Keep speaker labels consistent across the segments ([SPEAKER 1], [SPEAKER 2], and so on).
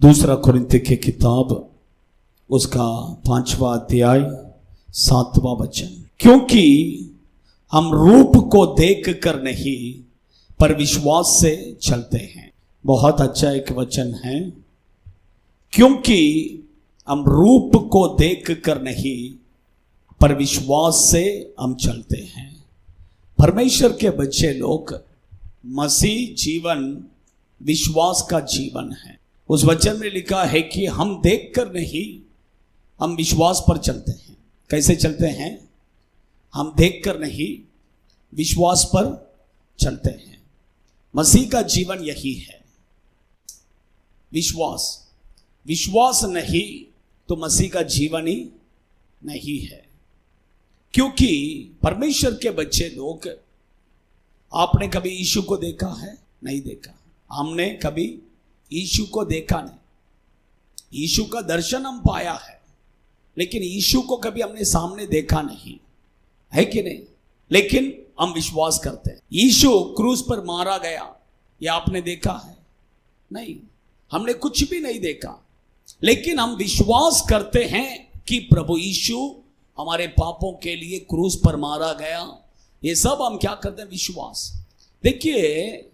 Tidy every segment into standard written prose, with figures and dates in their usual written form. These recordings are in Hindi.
[SPEAKER 1] दूसरा कुरिन्थ की किताब उसका 5वां अध्याय 7वां वचन। क्योंकि हम रूप को देख कर नहीं पर विश्वास से चलते हैं। बहुत अच्छा एक वचन है। क्योंकि हम रूप को देख कर नहीं पर विश्वास से हम चलते हैं। परमेश्वर के बच्चे लोग, मसीह जीवन विश्वास का जीवन है। उस वचन में लिखा है कि हम देख कर नहीं, हम विश्वास पर चलते हैं। कैसे चलते हैं? हम देख कर नहीं, विश्वास पर चलते हैं। मसीह का जीवन यही है, विश्वास नहीं तो मसीह का जीवन ही नहीं है। क्योंकि परमेश्वर के बच्चे लोग, आपने कभी यीशु को देखा है? नहीं देखा। हमने कभी यीशु को देखा नहीं। यीशु का दर्शन हम पाया है, लेकिन यीशु को कभी हमने सामने देखा नहीं है कि नहीं? लेकिन हम विश्वास करते हैं। यीशु क्रूस पर मारा गया, यह आपने देखा है? नहीं, हमने कुछ भी नहीं देखा, लेकिन हम विश्वास करते हैं कि प्रभु यीशु हमारे पापों के लिए क्रूस पर मारा गया। ये सब हम क्या करते हैं? विश्वास। देखिए,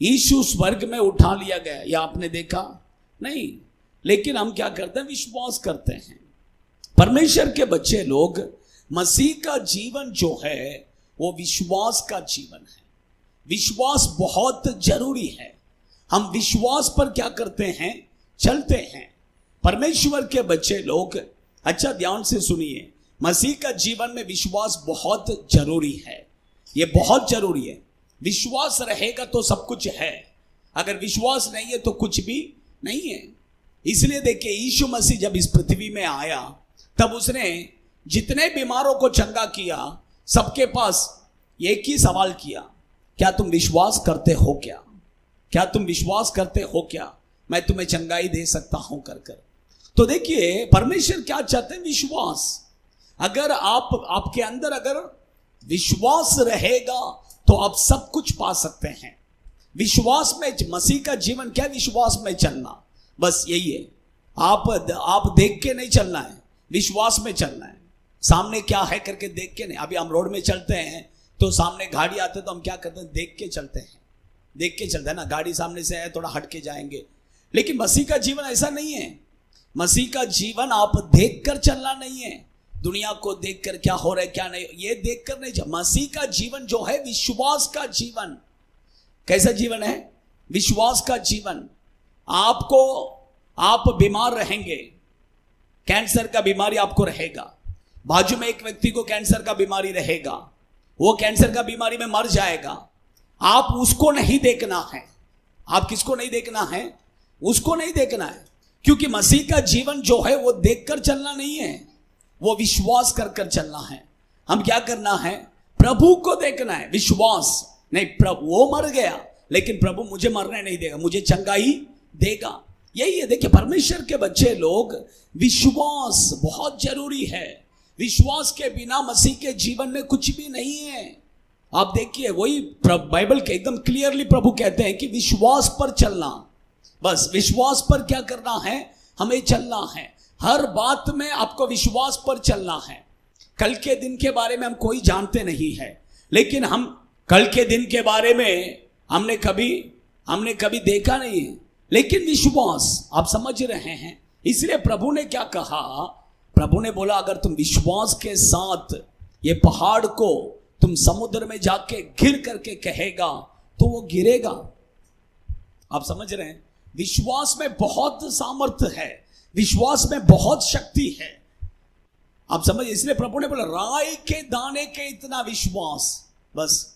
[SPEAKER 1] यीशु स्वर्ग में उठा लिया गया, यह आपने देखा? नहीं, लेकिन हम क्या करते हैं? विश्वास करते हैं। परमेश्वर के बच्चे लोग, मसीह का जीवन जो है वो विश्वास का जीवन है। विश्वास बहुत जरूरी है। हम विश्वास पर क्या करते हैं? चलते हैं। परमेश्वर के बच्चे लोग, अच्छा ध्यान से सुनिए, मसीह का जीवन में विश्वास बहुत जरूरी है। ये बहुत जरूरी है। विश्वास रहेगा तो सब कुछ है, अगर विश्वास नहीं है तो कुछ भी नहीं है। इसलिए देखिए, यीशु मसीह जब इस पृथ्वी में आया तब उसने जितने बीमारों को चंगा किया, सबके पास एक ही सवाल किया, क्या तुम विश्वास करते हो क्या? क्या तुम विश्वास करते हो क्या मैं तुम्हें चंगाई दे सकता हूं कर कर। तो देखिए, परमेश्वर क्या चाहते हैं? विश्वास। अगर आपके अंदर अगर विश्वास रहेगा तो आप सब कुछ पा सकते हैं। विश्वास में मसीह का जीवन क्या? विश्वास में चलना, बस यही है। आप देख के नहीं चलना है, विश्वास में चलना है। सामने क्या है करके देख के नहीं। अभी हम रोड में चलते हैं तो सामने गाड़ी आते हैं तो हम क्या करते हैं? देख के चलते हैं, देख के चलते हैं ना। गाड़ी सामने से है, थोड़ा हट के जाएंगे। लेकिन मसीह का जीवन ऐसा नहीं है। मसीह का जीवन आप देख कर चलना नहीं है, दुनिया को देखकर क्या हो रहा है क्या नहीं, ये देखकर नहीं। मसीह का जीवन जो है विश्वास का जीवन। कैसा जीवन है? विश्वास का जीवन। आप बीमार रहेंगे, कैंसर का बीमारी आपको रहेगा। बाजू में एक व्यक्ति को कैंसर का बीमारी रहेगा, वो कैंसर का बीमारी में मर जाएगा। आप उसको नहीं देखना है। आप किसको नहीं देखना है? उसको नहीं देखना है। क्योंकि मसीह का जीवन जो है वो देखकर चलना नहीं है, वो विश्वास कर कर चलना है। हम क्या करना है? प्रभु को देखना है। विश्वास नहीं, प्रभु वो मर गया लेकिन प्रभु मुझे मरने नहीं देगा, मुझे चंगाई देगा। यही है। देखिए, परमेश्वर के बच्चे लोग, विश्वास बहुत जरूरी है। विश्वास के बिना मसीह के जीवन में कुछ भी नहीं है। आप देखिए, वही बाइबल के एकदम क्लियरली प्रभु कहते हैं कि विश्वास पर चलना, बस विश्वास पर क्या करना है? हमें चलना है। हर बात में आपको विश्वास पर चलना है। कल के दिन के बारे में हम कोई जानते नहीं है, लेकिन हम कल के दिन के बारे में हमने कभी देखा नहीं है, लेकिन विश्वास, आप समझ रहे हैं। इसलिए प्रभु ने क्या कहा? प्रभु ने बोला, अगर तुम विश्वास के साथ ये पहाड़ को तुम समुद्र में जाके गिर करके कहेगा तो वो गिरेगा। आप समझ रहे हैं? विश्वास में बहुत सामर्थ्य है, विश्वास में बहुत शक्ति है। आप समझ, इसलिए प्रभु ने बोला, राई के दाने के इतना विश्वास, बस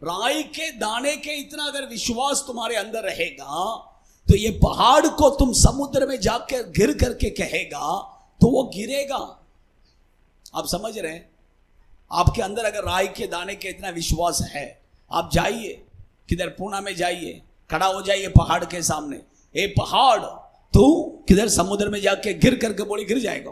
[SPEAKER 1] राई के दाने के इतना अगर विश्वास तुम्हारे अंदर रहेगा तो ये पहाड़ को तुम समुद्र में जाकर गिर करके कहेगा तो वो गिरेगा। आप समझ रहे हैं? आपके अंदर अगर राई के दाने के इतना विश्वास है, आप जाइए किधर, पूना में जाइए, खड़ा हो जाइए पहाड़ के सामने, ए पहाड़ तू किधर समुद्र में जाके गिर करके बोले, गिर जाएगा।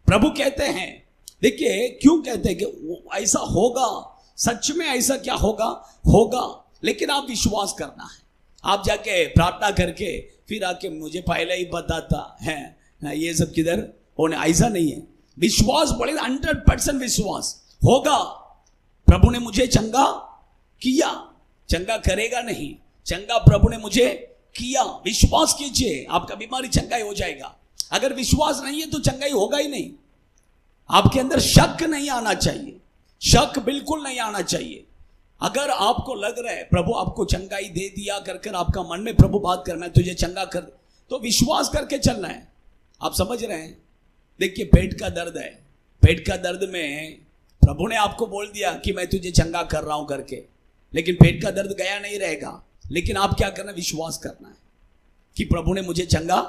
[SPEAKER 1] प्रभु कहते हैं, देखिए क्यों कहते हैं कि ऐसा होगा, सच में ऐसा क्या होगा, लेकिन आप विश्वास करना है। आप जाके प्रार्थना करके फिर आके मुझे पहले ही पता था है ये सब किधर होने, ऐसा नहीं है। विश्वास बोले 100% विश्वास होगा। प्रभु ने मुझे चंगा किया, चंगा करेगा नहीं, चंगा प्रभु ने मुझे किया। विश्वास कीजिए, आपका बीमारी चंगाई हो जाएगा। अगर विश्वास नहीं है तो चंगाई होगा ही नहीं। आपके अंदर शक नहीं आना चाहिए, शक बिल्कुल नहीं आना चाहिए। अगर आपको लग रहा है प्रभु आपको चंगाई दे दिया कर कर आपका मन में प्रभु बात कर मैं तुझे चंगा कर, तो विश्वास करके चलना है। आप समझ रहे हैं? देखिए पेट का दर्द है, पेट का दर्द में प्रभु ने आपको बोल दिया कि मैं तुझे चंगा कर रहा हूं करके, लेकिन पेट का दर्द गया नहीं रहेगा। लेकिन आप क्या करना, विश्वास करना है कि प्रभु ने मुझे चंगा,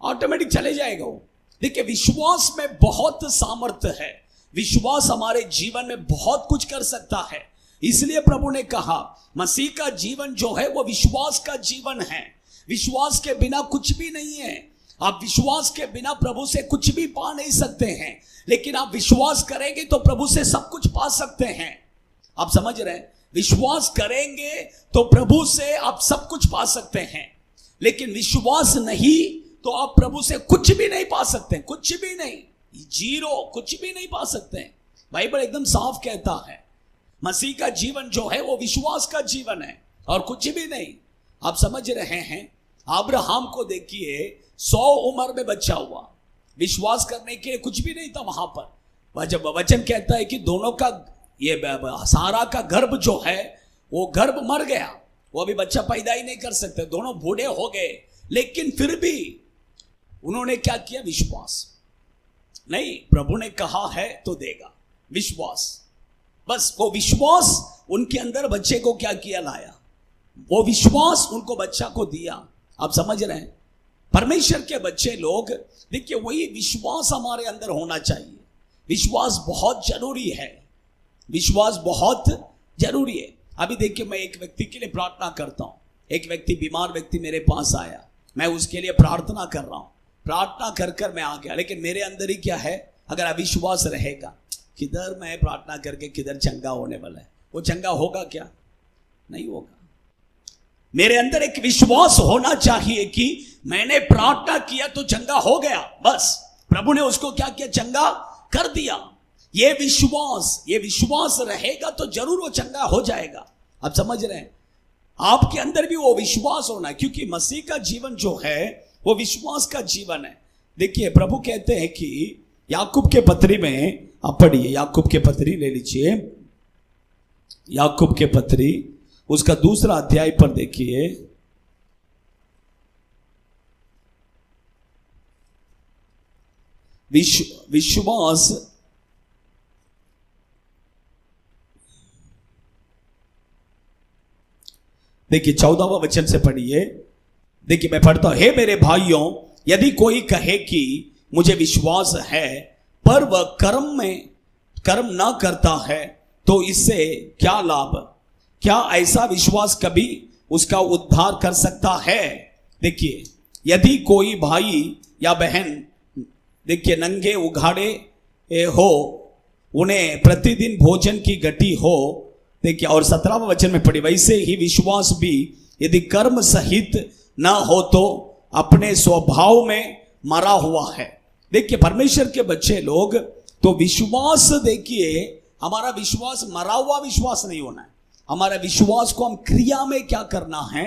[SPEAKER 1] ऑटोमेटिक चले जाएगा वो। देखिए विश्वास में बहुत सामर्थ्य है, विश्वास हमारे जीवन में बहुत कुछ कर सकता है। इसलिए प्रभु ने कहा मसीह का जीवन जो है वो विश्वास का जीवन है। विश्वास के बिना कुछ भी नहीं है। आप विश्वास के बिना प्रभु से कुछ भी पा नहीं सकते हैं, लेकिन आप विश्वास करेंगे तो प्रभु से सब कुछ पा सकते हैं। आप समझ रहे हैं? विश्वास करेंगे तो प्रभु से आप सब कुछ पा सकते हैं, लेकिन विश्वास नहीं तो आप प्रभु से कुछ भी नहीं पा सकते, कुछ भी नहीं, जीरो, कुछ भी नहीं पा सकते। बाइबल एकदम साफ कहता है मसीह का जीवन जो है वो विश्वास का जीवन है और कुछ भी नहीं। आप समझ रहे हैं? अब्राहम को देखिए 100 उम्र में बच्चा हुआ, विश्वास करने के कुछ भी नहीं था वहां पर। जब वचन कहता है कि दोनों का ये सारा का गर्भ जो है वो गर्भ मर गया, वो अभी बच्चा पैदा ही नहीं कर सकते, दोनों बूढ़े हो गए, लेकिन फिर भी उन्होंने क्या किया, विश्वास। नहीं, प्रभु ने कहा है तो देगा, विश्वास। बस वो विश्वास उनके अंदर बच्चे को क्या किया, लाया। वो विश्वास उनको बच्चा को दिया। आप समझ रहे हैं? परमेश्वर के बच्चे लोग देखिए वही विश्वास हमारे अंदर होना चाहिए। विश्वास बहुत जरूरी है, विश्वास बहुत जरूरी है। अभी देखिए मैं एक व्यक्ति के लिए प्रार्थना करता हूं, एक व्यक्ति बीमार व्यक्ति मेरे पास आया, मैं उसके लिए प्रार्थना कर रहा हूं, प्रार्थना कर कर मैं आ गया, लेकिन मेरे अंदर ही क्या है, अगर अविश्वास रहेगा, किधर मैं प्रार्थना करके किधर चंगा होने वाला है, वो चंगा होगा क्या? नहीं होगा। मेरे अंदर एक विश्वास होना चाहिए कि मैंने प्रार्थना किया तो चंगा हो गया, बस प्रभु ने उसको क्या किया, चंगा कर दिया। ये विश्वास रहेगा तो जरूर वो चंगा हो जाएगा। आप समझ रहे हैं? आपके अंदर भी वो विश्वास होना है, क्योंकि मसीह का जीवन जो है वो विश्वास का जीवन है। देखिए प्रभु कहते हैं कि याकूब के पत्री में, आप पढ़िए, याकूब के पत्री ले लीजिए, याकूब के पत्री उसका 2 अध्याय पर देखिए, विश्वास देखिए 14वां वचन से पढ़िए। देखिए मैं पढ़ता हूं, हे मेरे भाइयों, यदि कोई कहे कि मुझे विश्वास है पर वह कर्म ना करता है तो इससे क्या लाभ? क्या ऐसा विश्वास कभी उसका उद्धार कर सकता है? देखिए यदि कोई भाई या बहन देखिए नंगे उघाड़े हो, उन्हें प्रतिदिन भोजन की गति हो, देखिए, और 17वां वचन में पढ़ी, वैसे ही विश्वास भी यदि कर्म सहित ना हो तो अपने स्वभाव में मरा हुआ है। देखिए परमेश्वर के बच्चे लोग तो विश्वास, देखिए हमारा विश्वास मरा हुआ विश्वास नहीं होना है। हमारा विश्वास को हम क्रिया में क्या करना है,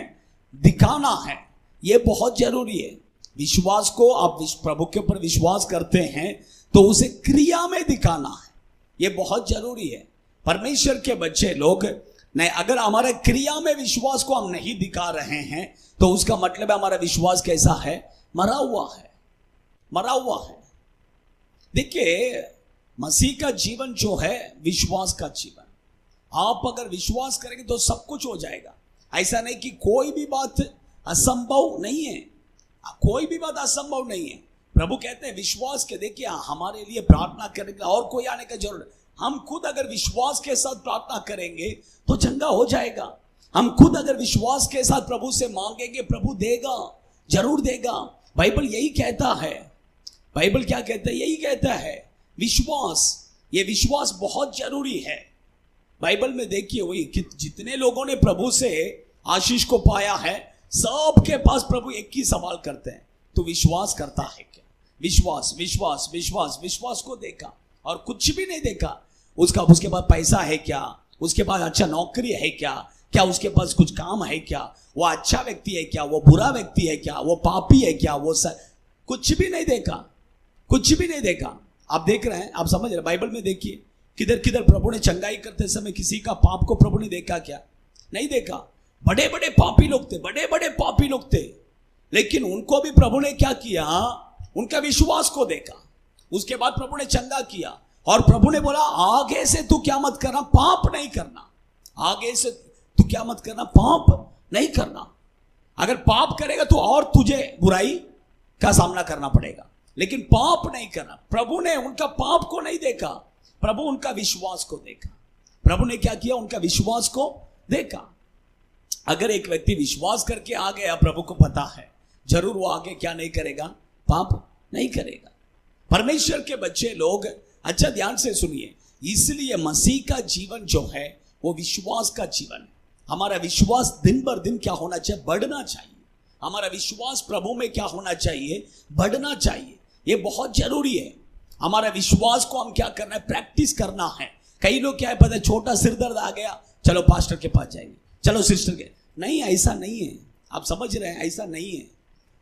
[SPEAKER 1] दिखाना है। ये बहुत जरूरी है। विश्वास को आप प्रभु के ऊपर विश्वास करते हैं तो उसे क्रिया में दिखाना है, ये बहुत जरूरी है। परमेश्वर के बच्चे लोग नहीं, अगर हमारे क्रिया में विश्वास को हम नहीं दिखा रहे हैं तो उसका मतलब है हमारा विश्वास कैसा है, मरा हुआ है, मरा हुआ है। देखिए मसीह का जीवन जो है विश्वास का जीवन। आप अगर विश्वास करेंगे तो सब कुछ हो जाएगा। ऐसा नहीं कि कोई भी बात असंभव नहीं है, कोई भी बात असंभव नहीं है। प्रभु कहते हैं विश्वास के, देखिए हमारे लिए प्रार्थना करने के लिए और कोई आने का जरूरत, हम खुद अगर विश्वास के साथ प्रार्थना करेंगे तो चंगा हो जाएगा। हम खुद अगर विश्वास के साथ प्रभु से मांगेंगे, प्रभु देगा, जरूर देगा। बाइबल यही कहता है, बाइबल क्या कहता है, यही कहता है, विश्वास, ये विश्वास बहुत जरूरी है। बाइबल में देखिए वही कि जितने लोगों ने प्रभु से आशीष को पाया है सबके पास प्रभु एक ही सवाल करते हैं, तू विश्वास करता है क्या? विश्वास विश्वास विश्वास विश्वास को देखा और कुछ भी नहीं देखा। उसके पास पैसा है क्या, उसके पास अच्छा नौकरी है क्या, क्या उसके पास कुछ काम है क्या, वो अच्छा व्यक्ति है क्या, वो बुरा व्यक्ति है क्या, वो पापी है क्या, कुछ भी नहीं देखा, कुछ भी नहीं देखा। आप देख रहे हैं, आप समझ रहे, बाइबल में देखिए किधर किधर प्रभु ने चंगाई करते समय किसी का पाप को प्रभु ने देखा क्या? नहीं देखा। बड़े बड़े पापी लोग थे, बड़े बड़े पापी लोग थे, लेकिन उनको भी प्रभु ने क्या किया? उनका विश्वास को देखा। उसके बाद प्रभु ने चंगा किया और प्रभु ने बोला आगे से तू क्या मत करना, पाप नहीं करना। आगे से तू क्या मत करना, पाप नहीं करना। अगर पाप करेगा तो और तुझे बुराई का सामना करना पड़ेगा, लेकिन पाप नहीं करना। प्रभु ने उनका पाप को नहीं देखा, प्रभु उनका विश्वास को देखा। प्रभु ने क्या किया? उनका विश्वास को देखा। अगर एक व्यक्ति विश्वास करके आ गया, प्रभु को पता है जरूर वो आगे क्या नहीं करेगा, पाप नहीं करेगा। परमेश्वर के बच्चे लोग अच्छा ध्यान से सुनिए, इसलिए मसीह का जीवन जो है वो विश्वास का जीवन है। हमारा विश्वास दिन भर दिन क्या होना चाहिए? बढ़ना चाहिए। हमारा विश्वास प्रभु में क्या होना चाहिए? बढ़ना चाहिए। ये बहुत जरूरी है। हमारा विश्वास को हम क्या करना है? प्रैक्टिस करना है। कई लोग क्या है पता है, छोटा सिर दर्द आ गया, चलो पास्टर के पास जाएंगे, चलो सिस्टर के। नहीं, ऐसा नहीं है। आप समझ रहे हैं, ऐसा नहीं है।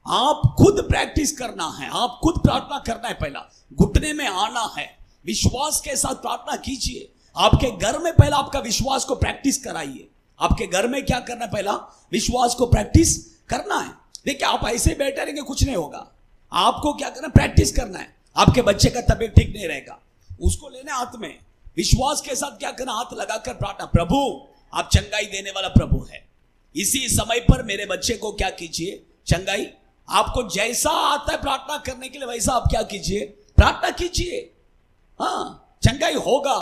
[SPEAKER 1] आप खुद प्रैक्टिस करना है, आप खुद प्रार्थना करना है। पहला घुटने में आना है, विश्वास के साथ प्रार्थना कीजिए। आपके घर में पहला आपका विश्वास को प्रैक्टिस कराइए। आपके घर में क्या करना है? पहला विश्वास को प्रैक्टिस करना है। देखिए, आप ऐसे बैठे रहेंगे कुछ नहीं होगा। आपको क्या करना? प्रैक्टिस करना है। आपके बच्चे का तबीयत ठीक नहीं रहेगा, उसको लेना हाथ में, विश्वास के साथ क्या करना? हाथ लगाकर प्रार्थना, प्रभु आप चंगाई देने वाला प्रभु है, इसी समय पर मेरे बच्चे को क्या कीजिए? चंगाई। आपको जैसा आता है प्रार्थना करने के लिए वैसा आप क्या कीजिए? प्रार्थना कीजिए। हाँ, चंगाई होगा।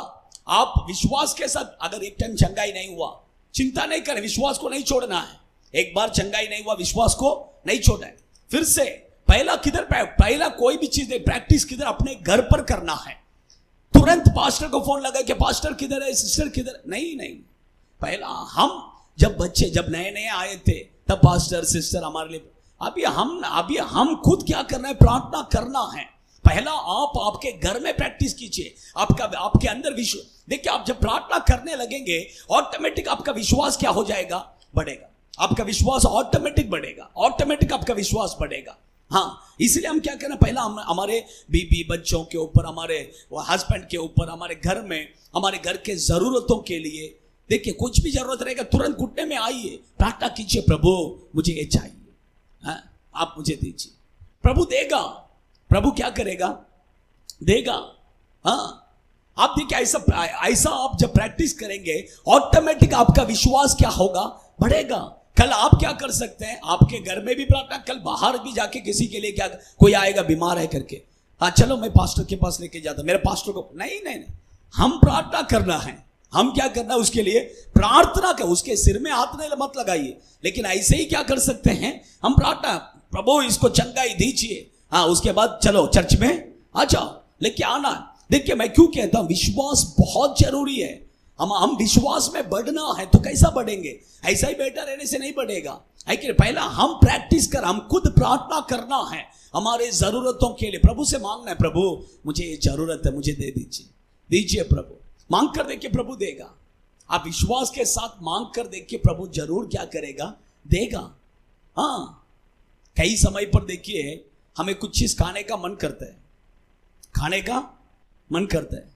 [SPEAKER 1] आप विश्वास के साथ, अगर एक टाइम चंगाई नहीं हुआ, चिंता नहीं करें, विश्वास को नहीं छोड़ना है। एक बार चंगाई नहीं हुआ, विश्वास को नहीं छोड़ना है। फिर से पहला किधर? पहला कोई भी चीज प्रैक्टिस किधर? अपने घर पर करना है। तुरंत पास्टर को फोन लगा कि पास्टर किधर है, सिस्टर किधर? नहीं नहीं, पहला हम जब नए नए आए थे तब पास्टर सिस्टर हमारे लिए। अभी हम खुद क्या करना है? प्रार्थना करना है। पहला आप आपके घर में प्रैक्टिस कीजिए। आपके अंदर विश्वास। देखिए, आप जब प्रार्थना करने लगेंगे ऑटोमेटिक आपका विश्वास क्या हो जाएगा? बढ़ेगा। आपका विश्वास ऑटोमेटिक बढ़ेगा, ऑटोमेटिक आपका विश्वास बढ़ेगा। हाँ, इसलिए हम क्या करना? पहला हमारे बीबी बच्चों के ऊपर, हमारे हस्बैंड के ऊपर, हमारे घर में, हमारे घर के जरूरतों के लिए, देखिए कुछ भी जरूरत रहेगा तुरंत घुटने में आइए, प्रार्थना कीजिए, प्रभु मुझे ये चाहिए, हाँ आप मुझे दीजिए। प्रभु देगा। प्रभु क्या करेगा? देगा। हाँ, आप देखिए, ऐसा आप जब प्रैक्टिस करेंगे ऑटोमेटिक आपका विश्वास क्या होगा? बढ़ेगा। कल आप क्या कर सकते हैं? आपके घर में भी प्रार्थना, कल बाहर भी जाके किसी के लिए क्या, कोई आएगा बीमार है करके, हाँ चलो मैं पास्टर के पास लेके जाता, मेरे पास्टर को नहीं नहीं नहीं, हम प्रार्थना करना है। हम क्या करना है? उसके लिए प्रार्थना कर, उसके सिर में हाथ नहीं मत लगाइए, लेकिन ऐसे ही क्या कर सकते हैं हम? प्रार्थना, प्रभु इसको चंगाई दीजिए, हाँ उसके बाद चलो चर्च में आ जाओ, लेके आना। देखिए, मैं क्यों कहता हूं विश्वास बहुत जरूरी है। हम विश्वास में बढ़ना है तो कैसा बढ़ेंगे? ऐसा ही बैठा रहने से नहीं बढ़ेगा, है कि पहला हम प्रैक्टिस कर, हम खुद प्रार्थना करना है हमारे जरूरतों के लिए। प्रभु से मांगना है, प्रभु मुझे ये जरूरत है, मुझे दे दीजिए, दीजिए प्रभु। मांग कर देखिए, प्रभु देगा। आप विश्वास के साथ मांग कर देखिए, प्रभु जरूर क्या करेगा? देगा। हाँ, कई समय पर देखिए हमें कुछ चीज खाने का मन करता है, खाने का मन करता है,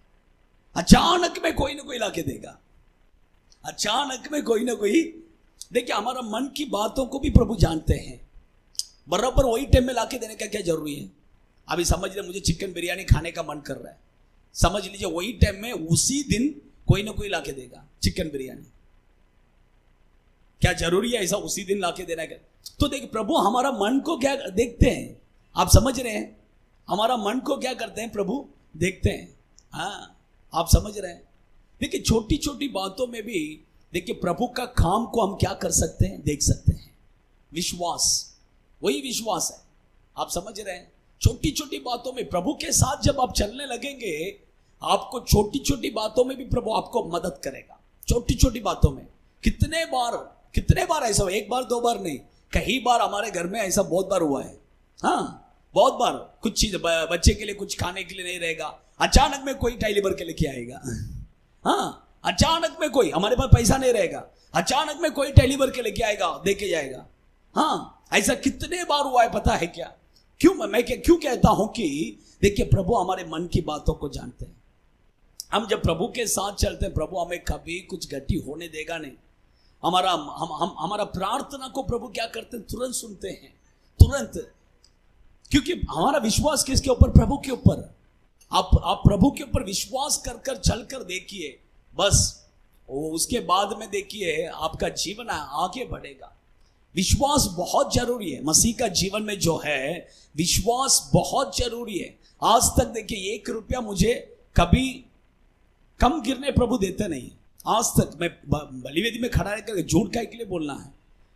[SPEAKER 1] अचानक में कोई ना कोई लाके देगा, अचानक में कोई ना कोई। देखिए, हमारा मन की बातों को भी प्रभु जानते हैं, बराबर वही टाइम में लाके देने का क्या जरूरी है? अभी समझ लीजिए मुझे चिकन बिरयानी खाने का मन कर रहा है, समझ लीजिए वही टाइम में उसी दिन कोई ना कोई लाके देगा चिकन बिरयानी। क्या जरूरी है ऐसा उसी दिन लाके देना? क्या तो देखिए, प्रभु हमारा मन को क्या देखते हैं, आप समझ रहे हैं? हमारा मन को क्या करते हैं? प्रभु देखते हैं। हाँ, आप समझ रहे हैं? देखिए, छोटी छोटी बातों में भी देखिए प्रभु का काम को हम क्या कर सकते हैं? देख सकते हैं। विश्वास, वही विश्वास है। आप समझ रहे हैं? छोटी छोटी बातों में प्रभु के साथ जब आप चलने लगेंगे, आपको छोटी छोटी बातों में भी प्रभु आपको मदद करेगा। छोटी छोटी बातों में कितने बार ऐसा हो, एक बार दो बार नहीं, कई बार हमारे घर में ऐसा बहुत बार हुआ है। हाँ, बहुत बार कुछ चीज बच्चे के लिए कुछ खाने के लिए नहीं रहेगा, अचानक में कोई टाइली भर के लेके आएगा। हाँ, अचानक में कोई, हमारे पास पैसा नहीं रहेगा, अचानक में कोई टाइली भर के लेके आएगा, देके जाएगा। हाँ, ऐसा कितने बार हुआ है पता है क्या? क्यों मैं क्यों कहता हूं कि देखिए, प्रभु हमारे मन की बातों को जानते हैं। हम जब प्रभु के साथ चलते हैं, प्रभु हमें कभी कुछ गलती होने देगा नहीं। हमारा प्रार्थना को प्रभु क्या करते हैं? तुरंत सुनते हैं, तुरंत। क्योंकि हमारा विश्वास किसके ऊपर? प्रभु के ऊपर। आप प्रभु के ऊपर विश्वास कर कर चल कर देखिए, बस उसके बाद में देखिए आपका जीवन आगे बढ़ेगा। विश्वास बहुत जरूरी है मसीह का जीवन में, जो है विश्वास बहुत जरूरी है। आज तक देखिए 1 रुपया मुझे कभी कम गिरने प्रभु देते नहीं। आज तक मैं बलिवेदी में खड़ा रहकर झूठ का के लिए बोलना है,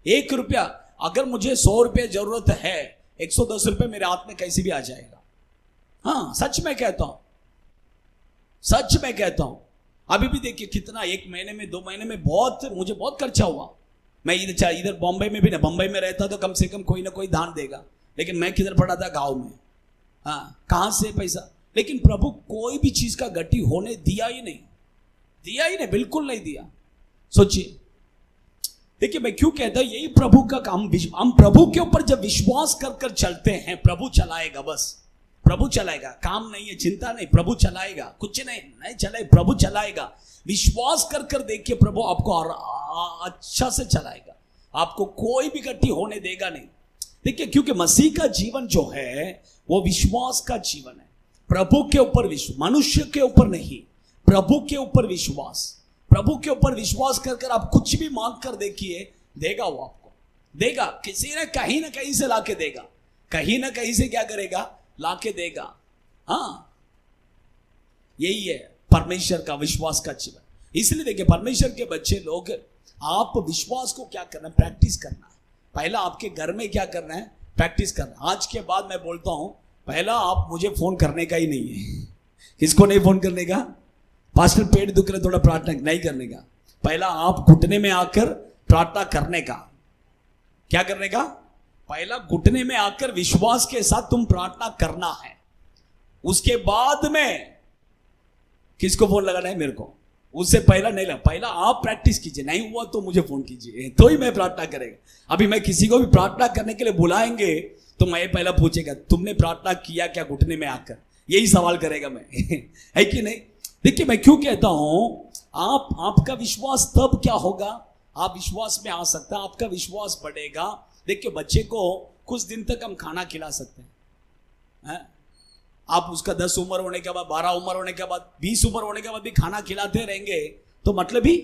[SPEAKER 1] 1 रुपया अगर मुझे 100 रुपये जरूरत है, 110 रुपये मेरे हाथ में कैसे भी आ जाएगा। हाँ, सच में कहता हूं, सच में कहता हूं। अभी भी देखिए कितना, 1 महीने में 2 महीने में मुझे बहुत खर्चा हुआ। मैं इधर बॉम्बे में भी ना, बॉम्बे में रहता तो कम से कम कोई ना कोई दान देगा, लेकिन मैं किधर पड़ा था? गाँव में। हाँ, कहाँ से पैसा? लेकिन प्रभु कोई भी चीज का गति होने दिया ही नहीं, बिल्कुल नहीं दिया। सोचिए, देखिए मैं क्यों कहता हूं, यही प्रभु का काम। हम प्रभु के ऊपर जब विश्वास कर कर चलते हैं, प्रभु चलाएगा, बस प्रभु चलाएगा। काम नहीं है, चिंता नहीं, प्रभु चलाएगा। कुछ नहीं चलाए, प्रभु चलाएगा। विश्वास कर कर देखिए, प्रभु आपको अच्छा से चलाएगा, आपको कोई भी गलती होने देगा नहीं। देखिए, क्योंकि मसीह का जीवन जो है वो विश्वास का जीवन है। प्रभु के ऊपर विश्वास, मनुष्य के ऊपर नहीं, प्रभु के ऊपर विश्वास। प्रभु के ऊपर विश्वास कर कर आप कुछ भी मांग कर देखिए, देगा, वो आपको देगा। किसी ने कहीं ना कहीं से लाके देगा, कहीं ना कहीं से क्या करेगा? लाके देगा। हाँ, यही है परमेश्वर का विश्वास का जीवन। इसलिए देखिए, परमेश्वर के बच्चे लोग, आप विश्वास को क्या करना है? प्रैक्टिस करना है। पहला आपके घर में क्या करना है? प्रैक्टिस करना। आज के बाद मैं बोलता हूं, पहला आप मुझे फोन करने का ही नहीं है। किसको नहीं फोन करने का? पास्टर पेट दुख रहे, थोड़ा प्रार्थना नहीं करने का। पहला आप घुटने में आकर प्रार्थना करने का। क्या करने का? पहला घुटने में आकर विश्वास के साथ तुम प्रार्थना करना है। उसके बाद में किसको फोन लगाना है? मेरे को। उससे पहला नहीं लगा। पहला आप प्रैक्टिस कीजिए, नहीं हुआ तो मुझे फोन कीजिए, तो ही मैं प्रार्थना करेगा। अभी मैं किसी को भी प्रार्थना करने के लिए बुलाएंगे तो मैं पहला पूछेगा, तुमने प्रार्थना किया क्या घुटने में आकर? यही सवाल करेगा मैं। है कि नहीं? देखिए, मैं क्यों कहता हूं, आपका विश्वास तब क्या होगा? आप विश्वास में आ सकता है, आपका विश्वास बढ़ेगा। देखिए, बच्चे को कुछ दिन तक हम खाना खिला सकते हैं। आप उसका 10 उम्र होने के बाद, 12 उम्र होने के बाद, 20 उम्र होने के बाद भी खाना खिलाते रहेंगे तो मतलब ही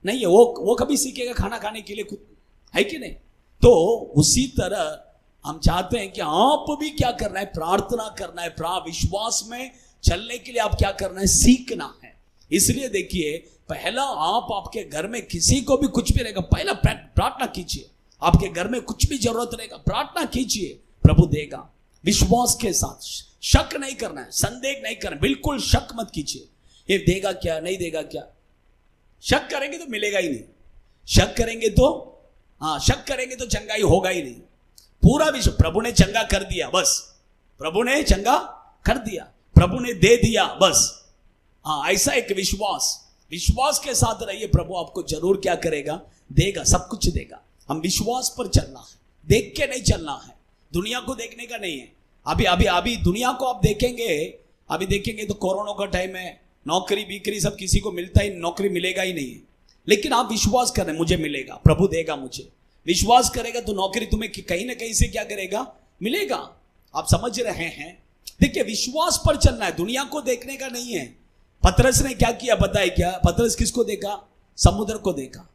[SPEAKER 1] नहीं है। वो कभी सीखेगा खाना खाने के लिए खुद, है कि नहीं? तो उसी तरह हम चाहते हैं कि आप भी क्या करना है? प्रार्थना करना है। विश्वास में चलने के लिए आप क्या करना है? सीखना है। इसलिए देखिए, पहला आप आपके घर में किसी को भी कुछ भी रहेगा, पहला प्रार्थना कीजिए। आपके घर में कुछ भी जरूरत रहेगा, प्रार्थना कीजिए, प्रभु देगा। विश्वास के साथ, शक नहीं करना है, संदेह नहीं करना, बिल्कुल शक मत कीजिए। ये देगा क्या, नहीं देगा क्या? शक करेंगे तो मिलेगा ही नहीं। शक करेंगे तो चंगाई होगा ही नहीं। पूरा विश्व, प्रभु ने चंगा कर दिया, बस प्रभु ने चंगा कर दिया, प्रभु ने दे दिया, बस। हाँ, ऐसा एक विश्वास के साथ रहिए, प्रभु आपको जरूर क्या करेगा? देगा, सब कुछ देगा। हम विश्वास पर चलना है, देख के नहीं चलना है, दुनिया को देखने का नहीं है। अभी दुनिया को आप देखेंगे तो कोरोना का टाइम है, नौकरी बिक्री सब किसी को मिलता ही, नौकरी मिलेगा ही नहीं है। लेकिन आप विश्वास कर रहे, मुझे मिलेगा, प्रभु देगा मुझे। विश्वास करेगा तो नौकरी तुम्हें कहीं ना कहीं से क्या करेगा? मिलेगा। आप समझ रहे हैं? देखिए, विश्वास पर चलना है, दुनिया को देखने का नहीं है। पतरस ने क्या किया पता है क्या? पतरस किसको देखा? समुद्र को देखा।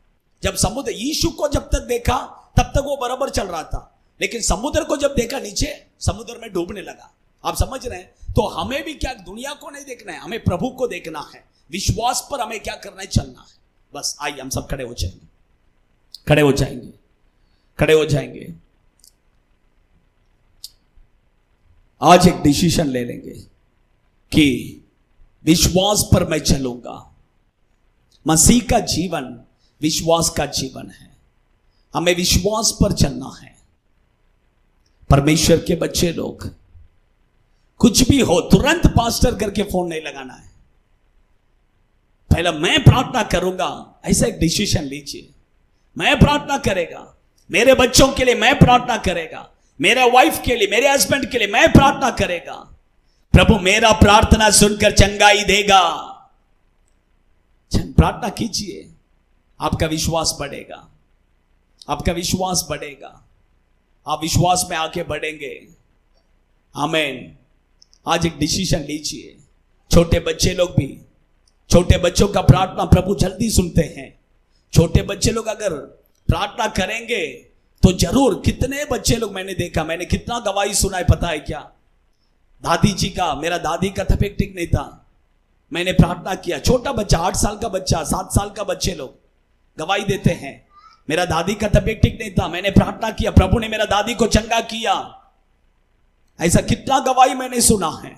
[SPEAKER 1] जब समुद्र, यीशु को जब तक देखा तब तक वो बराबर चल रहा था, लेकिन समुद्र को जब देखा नीचे, समुद्र में डूबने लगा। आप समझ रहे हैं? तो हमें भी क्या, दुनिया को नहीं देखना है, हमें प्रभु को देखना है। विश्वास पर हमें क्या करना है? चलना है। बस आइए हम सब खड़े हो जाएंगे, खड़े हो जाएंगे, खड़े हो जाएंगे। आज एक डिसीजन ले लेंगे कि विश्वास पर मैं चलूंगा। मसीह का जीवन विश्वास का जीवन है। हमें विश्वास पर चलना है। परमेश्वर के बच्चे लोग, कुछ भी हो तुरंत पास्टर करके फोन नहीं लगाना है। पहले मैं प्रार्थना करूंगा, ऐसा एक डिसीजन लीजिए। मैं प्रार्थना करेगा, मेरे बच्चों के लिए मैं प्रार्थना करेगा, मेरे वाइफ के लिए, मेरे हस्बैंड के लिए मैं प्रार्थना करेगा। प्रभु मेरा प्रार्थना सुनकर चंगाई देगा। प्रार्थना कीजिए, आपका विश्वास बढ़ेगा, आपका विश्वास बढ़ेगा, आप विश्वास में आगे बढ़ेंगे। आमीन। आज एक डिसीजन लीजिए। छोटे बच्चे लोग भी, छोटे बच्चों का प्रार्थना प्रभु जल्दी सुनते हैं। छोटे बच्चे लोग अगर प्रार्थना करेंगे तो जरूर, कितने बच्चे लोग मैंने देखा, मैंने कितना गवाही सुना है पता है क्या? दादी जी का, मेरा दादी का तबीयत ठीक नहीं था, मैंने प्रार्थना किया। छोटा बच्चा, 8 साल का बच्चा, 7 साल का बच्चे लोग गवाही देते हैं, मेरा दादी का तबीयत ठीक नहीं था, मैंने प्रार्थना किया, प्रभु ने मेरा दादी को चंगा किया। ऐसा कितना गवाही मैंने सुना है।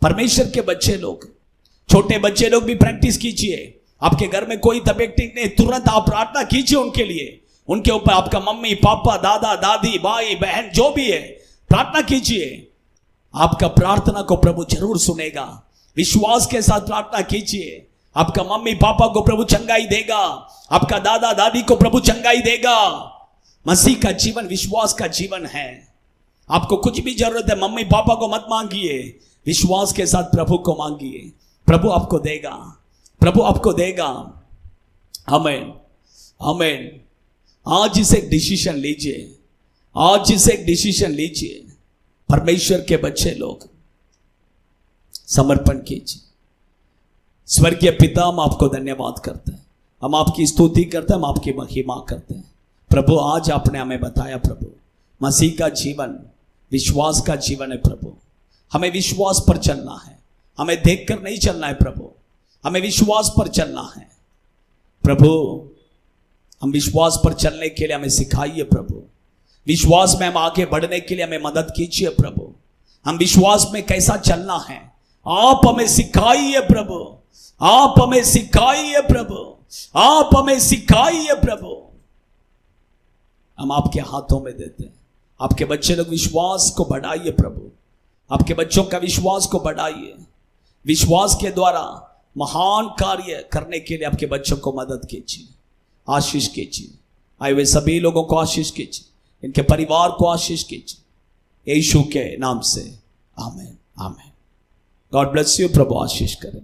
[SPEAKER 1] परमेश्वर के बच्चे लोग, छोटे बच्चे लोग भी प्रैक्टिस कीजिए। आपके घर में कोई तबीयत ठीक नहीं, तुरंत आप प्रार्थना कीजिए उनके लिए, उनके ऊपर। आपका मम्मी पापा दादा दादी भाई बहन जो भी है, प्रार्थना कीजिए। आपका प्रार्थना को प्रभु जरूर सुनेगा। विश्वास के साथ प्रार्थना कीजिए। आपका मम्मी पापा को प्रभु चंगाई देगा, आपका दादा दादी को प्रभु चंगाई देगा। मसीह का जीवन विश्वास का जीवन है। आपको कुछ भी जरूरत है, मम्मी पापा को मत मांगिए, विश्वास के साथ प्रभु को मांगिए। प्रभु आपको देगा, प्रभु आपको देगा। आमीन, आमीन। आज इसे एक डिसीजन लीजिए, आज इसे एक डिसीजन लीजिए। परमेश्वर के बच्चे लोग समर्पण कीजिए। स्वर्गीय पिता, हम आपको धन्यवाद करते हैं, हम आपकी स्तुति करते हैं, हम आपकी महिमा करते हैं। प्रभु आज आपने हमें बताया प्रभु, मसीह का जीवन विश्वास का जीवन है। प्रभु हमें विश्वास पर चलना है, हमें देखकर नहीं चलना है प्रभु, हमें विश्वास पर चलना है। प्रभु हम विश्वास पर चलने के लिए हमें सिखाइए प्रभु। विश्वास में हम आगे बढ़ने के लिए हमें मदद कीजिए प्रभु। हम विश्वास में कैसा चलना है आप हमें सिखाइए प्रभु, आप हमें सिखाइए प्रभु, आप हमें सिखाइए प्रभु। हम आपके हाथों में देते हैं। आपके बच्चे लोग विश्वास को बढ़ाइए प्रभु, आपके बच्चों का विश्वास को बढ़ाइए। विश्वास के द्वारा महान कार्य करने के लिए आपके बच्चों को मदद कीजिए, आशीष कीजिए। आए हुए सभी लोगों को आशीष कीजिए, इनके परिवार को आशीष कीजिए, यीशु के नाम से आमीन, आमीन। God bless you. प्रभु आशीष करें।